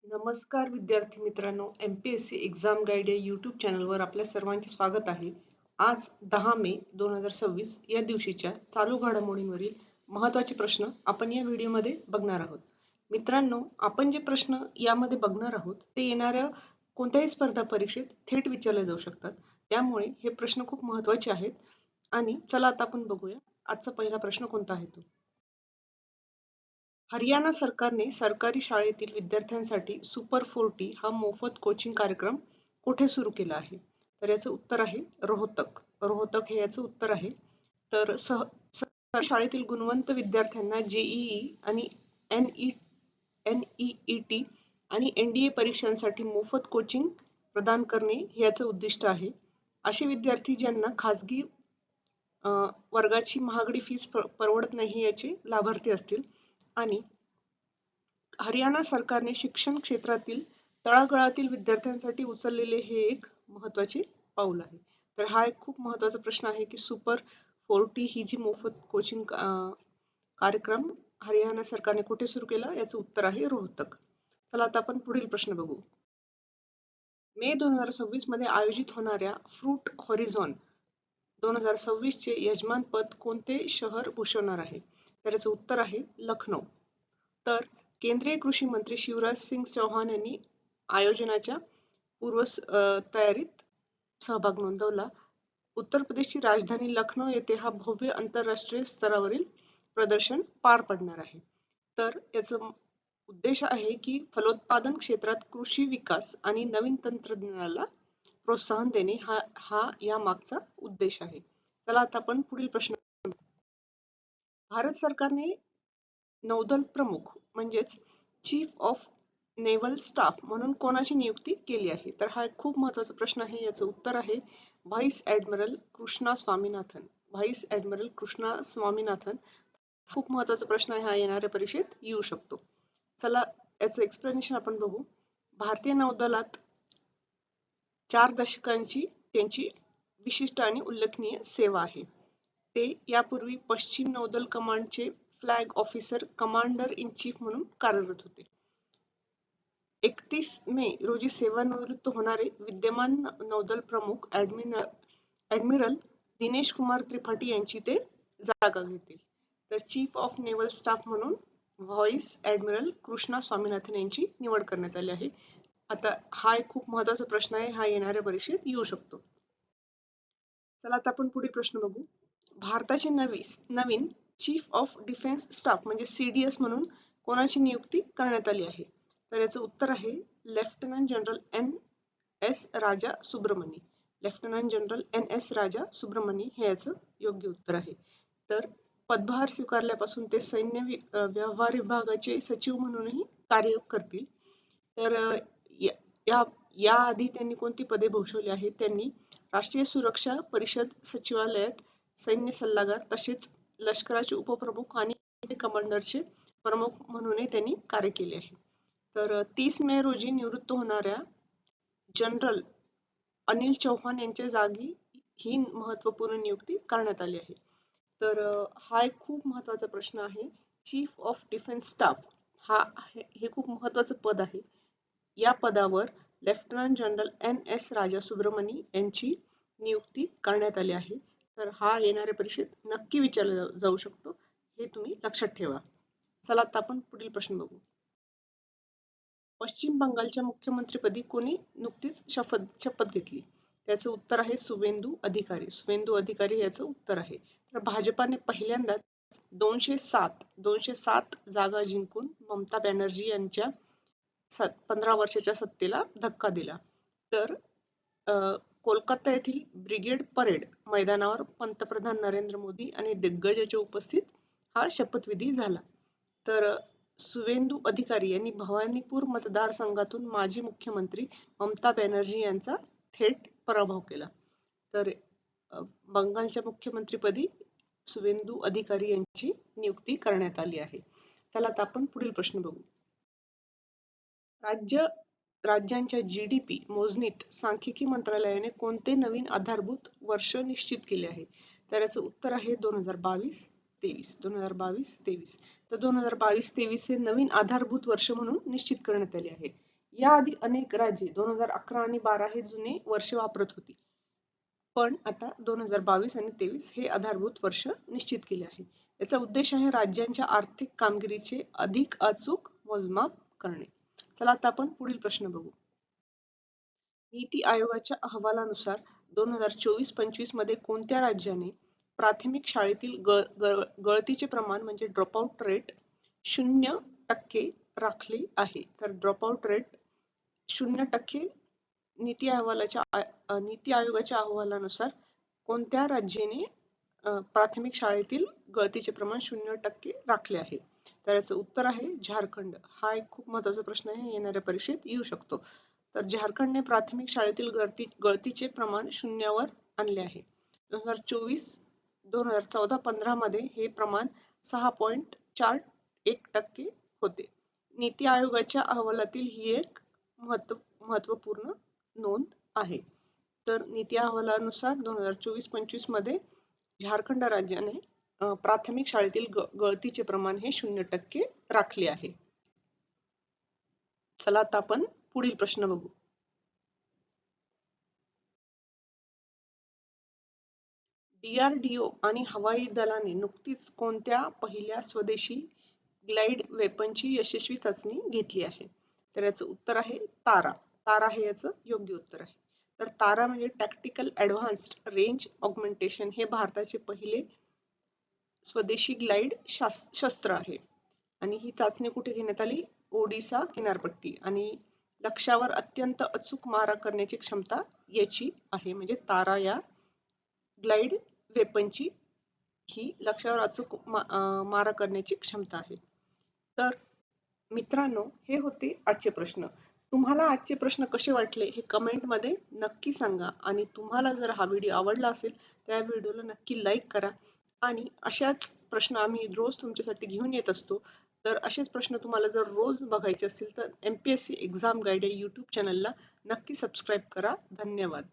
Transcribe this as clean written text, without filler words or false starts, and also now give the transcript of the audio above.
नमस्कार विद्यार्थी मित्रांनो, MPSC एक्झाम गाईड या यूट्यूब चॅनलवर आपल्या सर्वांचे स्वागत आहे. आज 10 मे 2026 या दिवशीच्या चालू घडामोडींवरील महत्त्वाचे प्रश्न आपण या व्हिडिओमध्ये बघणार आहोत. मित्रांनो, आपण जे प्रश्न यामध्ये बघणार आहोत ते येणाऱ्या कोणत्याही स्पर्धा परीक्षेत थेट विचारले जाऊ शकतात. त्यामुळे हे प्रश्न खूप महत्त्वाचे आहेत. आणि चला आता आपण बघूया आजचा पहिला प्रश्न कोणता आहे तो. हरियाणा सरकारने सरकारी शाळेतील विद्यार्थ्यांसाठी सुपर 40 हा मोफत कोचिंग कार्यक्रम कुठे सुरू केला आहे? तर याचं उत्तर आहे रोहतक. रोहतक हे याचं उत्तर आहे. तर सरकारी शाळेतील गुणवंत विद्यार्थ्यांना JEE आणि NEET आणि NDA परीक्षांसाठी मोफत कोचिंग प्रदान करणे हे याचं उद्दिष्ट आहे. असे विद्यार्थी ज्यांना खाजगी वर्गाची महागडी फीस परवडत नाही याचे लाभार्थी असतील. आणि हरियाणा सरकारने शिक्षण क्षेत्रातील तळागाळातील विद्यार्थ्यांसाठी उचललेले हे एक महत्त्वाचे पाऊल आहे. तर हा एक खूप महत्त्वाचा प्रश्न आहे की सुपर 40 ही जी मोफत कोचिंग कार्यक्रम हरियाणा सरकारने कुठे सुरू केला? याचं उत्तर आहे रोहतक. चला आता आपण पुढील प्रश्न बघू. मे 2026 मध्ये आयोजित होणाऱ्या फ्रूट हॉरिझॉन 2026 चे यजमानपद कोणते शहर भूषवणार आहे? तर याचं उत्तर आहे लखनौ. तर केंद्रीय कृषी मंत्री शिवराज सिंग चौहान यांनी आयोजनाच्या पूर्व तयारीत सहभाग नोंदवला. उत्तर प्रदेशची राजधानी लखनौ येथे हा भव्य आंतरराष्ट्रीय स्तरावरील प्रदर्शन पार पडणार आहे. तर याचा उद्देश आहे की फलोत्पादन क्षेत्रात कृषी विकास आणि नवीन तंत्रज्ञानाला प्रोत्साहन देणे हा या मागचा उद्देश आहे. चला आता आपण पुढील प्रश्न. भारत सरकारने नौदल प्रमुख म्हणजेच चीफ ऑफ नेव्हल स्टाफ म्हणून कोणाची नियुक्ती केली आहे? तर हा एक खूप महत्त्वाचा प्रश्न आहे. याचं उत्तर आहे vice admiral Krishna Swaminathan. Vice admiral Krishna Swaminathan. खूप महत्त्वाचा प्रश्न आहे, हा येणाऱ्या परीक्षेत येऊ शकतो. चला याचं एक्सप्लेनेशन आपण बघू. भारतीय नौदलात 4 दशकांची त्यांची विशिष्ट आणि उल्लेखनीय सेवा आहे. ते यापूर्वी पश्चिम नौदल कमांडचे flag officer commander in chief म्हणून कार्यरत होते. 31 मे रोजी सेवानिवृत्त होणारे विद्यमान नौदल प्रमुख ॲडमिरल दिनेश कुमार त्रिपाठी यांची ते जागा घेतील. तर चीफ ऑफ नेव्हल स्टाफ म्हणून व्हाईस ॲडमिरल कृष्णा स्वामीनाथन यांची निवड करण्यात आली आहे. आता हा एक खूप महत्त्वाचा प्रश्न आहे, हा येणाऱ्या परीक्षेत येऊ शकतो. चला आता आपण पुढील प्रश्न बघू. भारताचे नवीन चीफ ऑफ डिफेन्स स्टाफ म्हणजे CDS म्हणून कोणाची नियुक्ती करण्यात आली आहे? तर याचं उत्तर आहे लेफ्टनंट जनरल NS राजा सुब्रमणी. लेफ्टनंट जनरल NS राजा सुब्रमणी हे याचं योग्य उत्तर आहे. तर पदभार स्वीकारल्यापासून ते सैन्य व्यवहार विभागाचे सचिव म्हणूनही कार्य करतील. तर याआधी त्यांनी कोणती पदे भूषवली आहेत? त्यांनी राष्ट्रीय सुरक्षा परिषद सचिवालयात सैन्य सल्लागार तसेच लष्कराचे उपप्रमुख आणि कमांडरचे प्रमुख म्हणूनही त्यांनी कार्य केले आहे. तर 30 मे रोजी निवृत्त होणाऱ्या जनरल अनिल चौहान यांच्या जागी ही महत्त्वपूर्ण नियुक्ती करण्यात आली आहे. तर हा एक खूप महत्त्वाचा प्रश्न आहे. चीफ ऑफ डिफेन्स स्टाफ हे खूप महत्त्वाचं पद आहे. या पदावर लेफ्टनंट जनरल NS राजा सुब्रमणी यांची नियुक्ती करण्यात आली आहे. तर हा येणाऱ्या परीक्षेत नक्की विचारला जाऊ शकतो, हे तुम्ही लक्षात ठेवा. चला आता आपण पुढील प्रश्न बघू. पश्चिम बंगालच्या मुख्यमंत्रीपदी कोणी नुकतीच शपथ घेतली? त्याचं उत्तर आहे सुवेंदू अधिकारी. सुवेंदू अधिकारी याचं उत्तर आहे. तर भाजपाने पहिल्यांदाच 207 जागा जिंकून ममता बॅनर्जी यांच्या 15 वर्षाच्या सत्तेला धक्का दिला. तर कोलकाता येथील ब्रिगेड परेड मैदानावर पंतप्रधान नरेंद्र मोदी आणि दिग्गजांच्या उपस्थित हा शपथविधी झाला. तर सुवेंदू अधिकारी यांनी भवानीपूर मतदारसंघातून माजी मुख्यमंत्री ममता बॅनर्जी यांचा थेट पराभव केला. तर बंगालच्या मुख्यमंत्रीपदी सुवेंदू अधिकारी यांची नियुक्ती करण्यात आली आहे. चला आता आपण पुढील प्रश्न बघू. राज्यांच्या GDP मोजणीत सांख्यिकी मंत्रालयाने कोणते नवीन आधारभूत वर्ष निश्चित केले आहे? तर याचं उत्तर आहे 2022-23. 2022-23. तर 2022-23 हे नवीन आधारभूत वर्ष म्हणून निश्चित करण्यात आले आहे. याआधी अनेक राज्ये 2011 आणि 12 हे जुने वर्ष वापरत होती. पण आता 2022 आणि 23 हे आधारभूत वर्ष निश्चित केले आहे. याचा उद्देश आहे राज्यांच्या आर्थिक कामगिरीचे अधिक अचूक मोजमाप करणे. चला आता आपण पुढील प्रश्न बघू. नीती आयोगाच्या अहवालानुसार 2024-25 मध्ये कोणत्या राज्याने प्राथमिक शाळेतील गळतीचे प्रमाण म्हणजे ड्रॉपआउट रेट 0% राखले आहे? तर ड्रॉपआउट रेट 0% नीती आयोगाच्या अहवालानुसार कोणत्या राज्याने प्राथमिक शाळेतील गळतीचे प्रमाण 0% राखले आहे? तर याचं उत्तर आहे झारखंड. हा एक खूप महत्त्वाचा प्रश्न आहे, येणाऱ्या परीक्षेत येऊ शकतो. तर झारखंडने प्राथमिक शाळेतील गळतीचे प्रमाण 0वर आणले आहे. 2014-15 मध्ये हे प्रमाण 6.41% होते. नीती आयोगाच्या अहवालातील ही एक महत्त्वपूर्ण नोंद आहे. तर नीती अहवालानुसार 2024-25 मध्ये झारखंड राज्याने प्राथमिक शाळेतील गळतीचे प्रमाण हे 0% राखले आहे. चला आता आपण पुढील प्रश्न बघू. DRDO आणि हवाई दलाने नुकतीच कोणत्या पहिल्या स्वदेशी ग्लाइड वेपनची यशस्वी चाचणी घेतली आहे? तर याचं उत्तर आहे तारा. तारा हे याचं योग्य उत्तर आहे. तर तारा म्हणजे टॅक्टिकल ऍडव्हान्स्ड रेंज ऑगमेंटेशन हे भारताचे पहिले स्वदेशी ग्लाइड शस्त्र आहे. आणि ही चाचणी कुठे घेण्यात आली? ओडिसा किनारपट्टी. आणि लक्ष्यावर अत्यंत अचूक मारा करण्याची क्षमता याची आहे. म्हणजे तारा या ग्लाइड वेपनची ही लक्ष्यावर अचूक मारा करण्याची क्षमता आहे. तर मित्रांनो, हे होते आजचे प्रश्न. तुम्हाला आजचे प्रश्न कसे वाटले हे कमेंटमध्ये नक्की सांगा. आणि तुम्हाला जर हा व्हिडिओ आवडला असेल तर या व्हिडिओला नक्की लाईक करा. आणि अशाच प्रश्न आम्ही रोज तुमच्यासाठी घेऊन येत असतो. तर असेच प्रश्न तुम्हाला जर रोज बघायचे असतील तर MPSC एक्झाम गाईड या YouTube चॅनलला नक्की सबस्क्राईब करा. धन्यवाद.